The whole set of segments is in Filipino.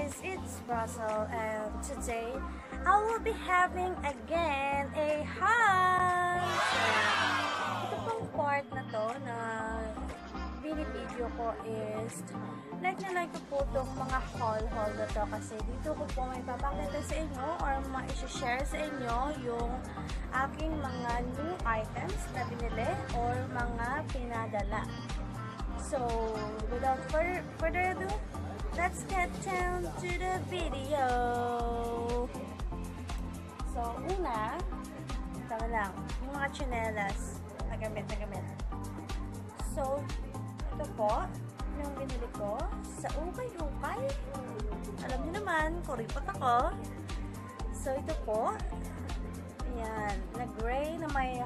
guys, it's Russell, and today I will be having again a haul. Ito pong part na to na binibideo ko is like ko po itong mga haul na to kasi dito ko po may papakita sa inyo or ma-share sa inyo yung aking mga new items na binili or mga pinadala. So, without further ado, let's get down to the video. So, una, tama lang, yung mga tsinelas na gamit. So, ito po, yung binili ko sa ukay-ukay. Alam niyo naman, kuripot ako. So, ito po, ayan, na gray na may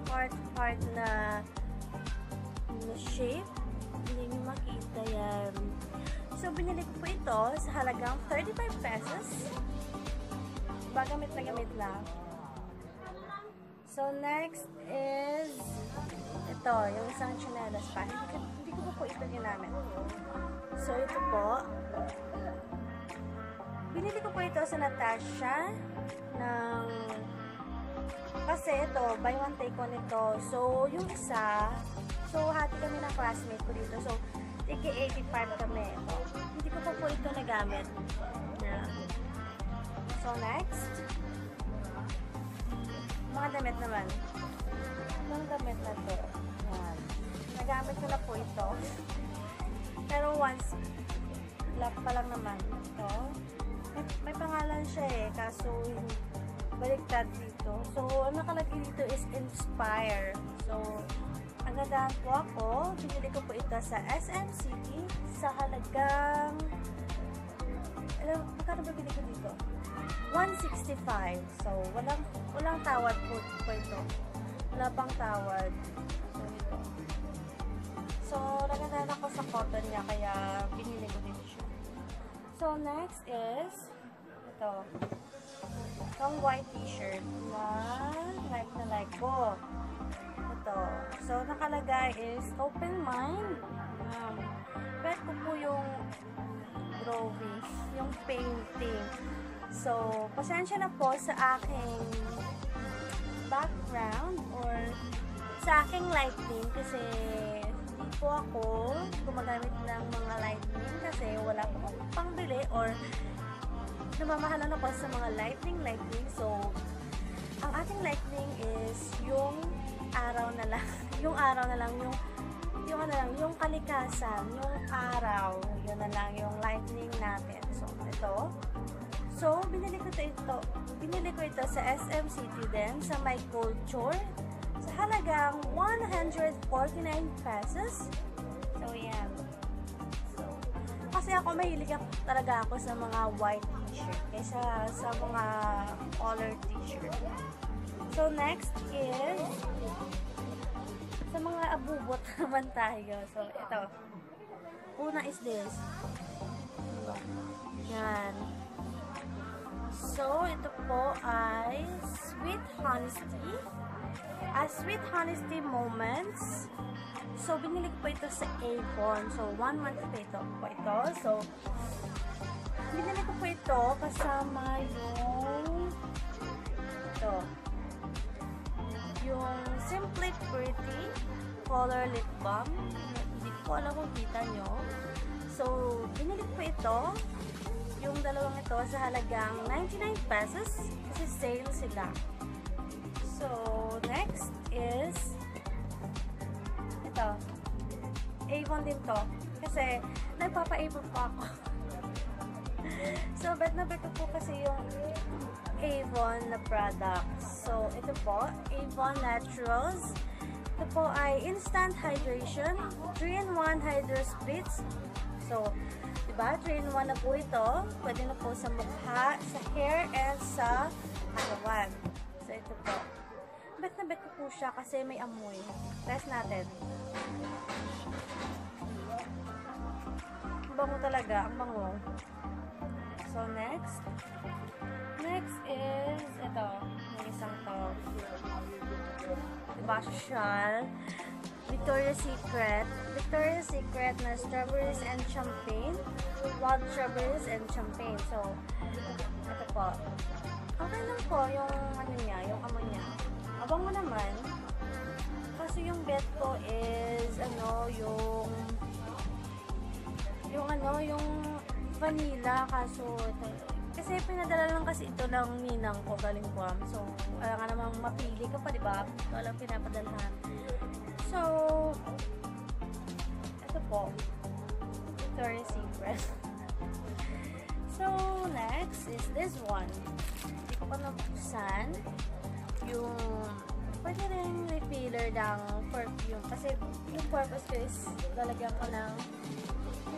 part na shape. Hindi nyo makita yan. So, binili ko po ito sa halagang 35 pesos. Gamit na gamit lang. So, next is ito, yung isang tsinelas pa. Hindi ko po ito ginamit. So, ito po. Binili ko po ito sa Natasha ng kasi ito, buy one take one ito. So, yung isa, so, hati kami ng classmate ko dito. So, tika 85 kami. Ito. Hindi ko po ito nagamit. Yeah. So, next. Mga damit naman. Mga damit na to. Yan. Nagamit ko na po ito. Pero once, black pa lang naman. Ito. May pangalan siya eh. Kaso, baliktad dito. So, ang nakalagay dito is Inspire. So, agadahan po ako. Binili ko po ito sa SM City sa halagang magkano ba binili ko dito? 165. So, walang tawad po ito. Wala pang tawad. So, ito. So, nagandaan ako sa cotton niya kaya binili ko din siya. So, next is ito. Itong white t-shirt na like ko. Ito. So, nakalagay is open mind. Pwede ko po yung drawing, yung painting. So, pasensya na po sa aking background or sa aking lighting kasi hindi po ako gumagamit ng mga lighting kasi wala po akong pangbili or namamahalan ako sa mga lighting. So, ang ating lighting is yung araw na lang, yung kalikasan, yung araw, yun na lang yung lightning natin. So, ito. So, binili ko ito sa SM City din, sa My Culture, sa halagang 149 pesos. So, yan. So, kasi ako mahilig talaga ako sa mga white t-shirt kaysa sa mga color t-shirt. So, next is sa mga abubot naman tayo. So, ito. Una is this. Yan. So, ito po ay Sweet Honesty. Sweet Honesty Moments. So, binili ko po ito sa Avon. So, 1 month pa ito. So, binili ko po ito kasama yung Simply Pretty Color Lip Balm. Hindi ko alam kung kita nyo. So, binili ko po ito. Yung dalawang ito sa halagang 99 pesos kasi sale sila. So, next is ito. Avon din to. Kasi, nagpapa-Avon pa ako. So, bet ko po kasi yung Avon na products. So, ito po, Avon Naturals. Ito po ay Instant Hydration, 3-in-1 Hydro Splits. So, diba, 3-in-1 na po ito. Pwede na po sa mukha, sa hair, and sa katawan. So, ito po. Bet ko po siya kasi may amoy. Test natin. Ang bango talaga, ang bango. So, next is ito, yung isang to. Diba, social. Victoria's Secret na strawberries and champagne. Wild strawberries and champagne. So, ito po. Okay lang po yung ano niya, yung amoy niya. Abang mo naman. Kasi yung bet ko is yung vanilla, kaso ito. Kasi pinadala lang kasi ito ng ninang ko galing Guam. So, wala nga namang mapili ka pa, diba? Walang pinapadalhan. So, ito po. Victoria's Secret. So, next is this one. Hindi ko pa nabuksan. Yung pwede rin refiller ng perfume. Kasi yung purpose ko is lalagyan ko ng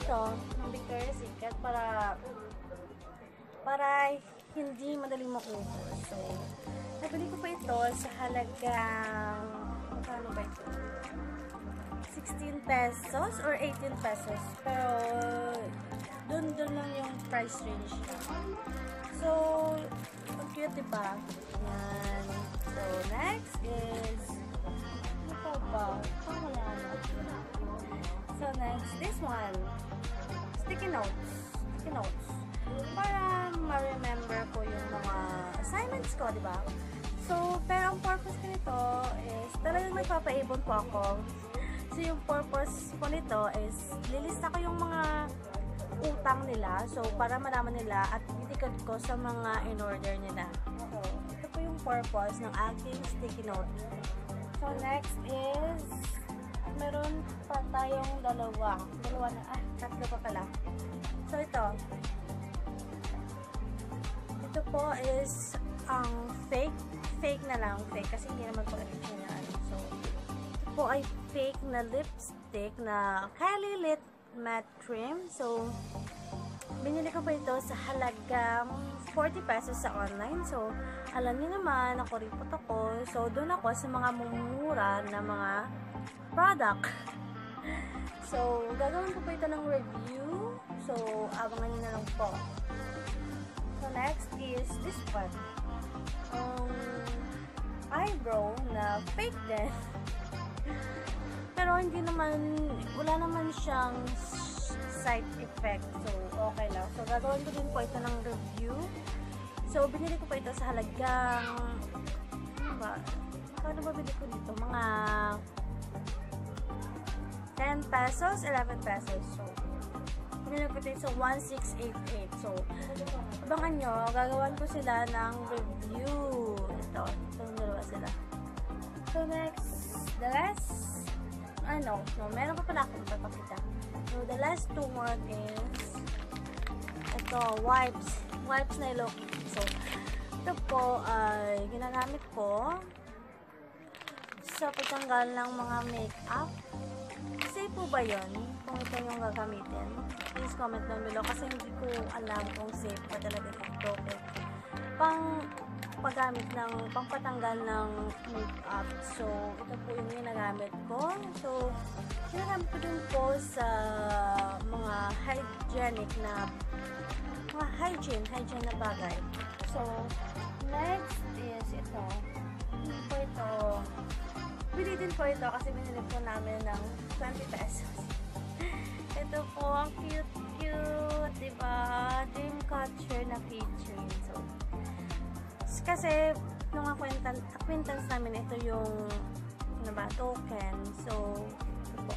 ito, ng Victoria's Secret para hindi madaling maubos. So, nabili ko pa ito sa halagang magkano ba ito? 16 pesos or 18 pesos. Pero, dun lang yung price range niya. So, ang cute, diba? Yan. So, next is ano pa ba? Wala na. So, next, this one. Sticky notes. Para ma-remember ko yung mga assignments ko, diba? So, pero ang purpose ko nito is talagang nagpapaibon po ako. So, yung purpose po nito is lilista ko yung mga utang nila. So, para malaman nila at itikad ko sa mga in-order nila. So, ito po yung purpose ng aking sticky note. So, next is meron pa tayong tatlo pa pala. So, ito po is ang fake na lang, kasi hindi naman po original. So, ito po ay fake na lipstick na Kylie Lit Matte Cream. So, binili ko pa ito sa halagang 40 pesos sa online. So, alam niyo naman, nakuripot ako. So, doon ako sa mga mumura na mga product. So, gagawin ko pa ito ng review. So, abangan niyo na lang po. So, next is this one. Eyebrow na fake din. Pero hindi naman, wala naman siyang side effect. So, okay lang. So, gagawin ko din po ito ng review. So, binili ko pa ito sa halagang paano ba binili ko dito? Mga 10 pesos, 11 pesos. So, binili ko ito sa 1688. So, abangan nyo, gagawan ko sila ng review. Ito, dalawa sila. So, next, the last, meron pa pala akong papakita. So, the last two more is ito, wipes na Hello Kitty. So, ito po ay ginagamit ko sa pagtanggal ng mga makeup. Safe po ba yun? Kung ito yung gagamitin, please comment down below kasi hindi ko alam kung safe pa talaga ito. Pangpatanggal ng makeup. So, ito po yung ginagamit ko. So, ginagamit ko din po sa mga hygiene na bagay. So, next is ito. Bili din po ito kasi binili po namin ng 20 pesos. Ito po, ang cute, diba? Dreamcatcher na keychain. So, kasi, nung acquaintance namin, ito yung token. So, ito po.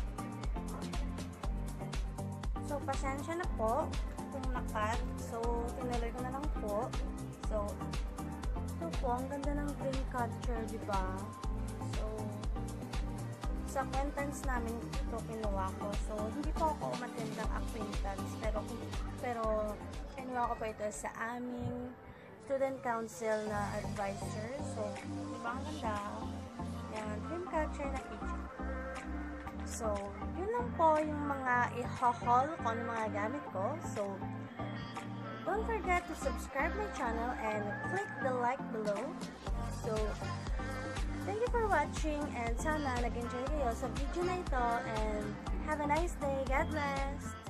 So, pasensya na po kung nakat. So, tinuloy ko na lang po. So, ito po, ang ganda ng Dreamcatcher, diba? So, sa acquaintance namin ito kinuha ko. So, hindi po ako matindang acquaintance. Pero kinuha ko po ito sa aming student council na advisor. So, diba ang ganda? Yan, Dreamcatcher na keychain. So, yun lang po yung mga i-haul ko ng mga gamit ko. So, don't forget to subscribe my channel and click the like below. So, thank you for watching and sana nag-enjoy kayo sa video na ito and have a nice day. God bless!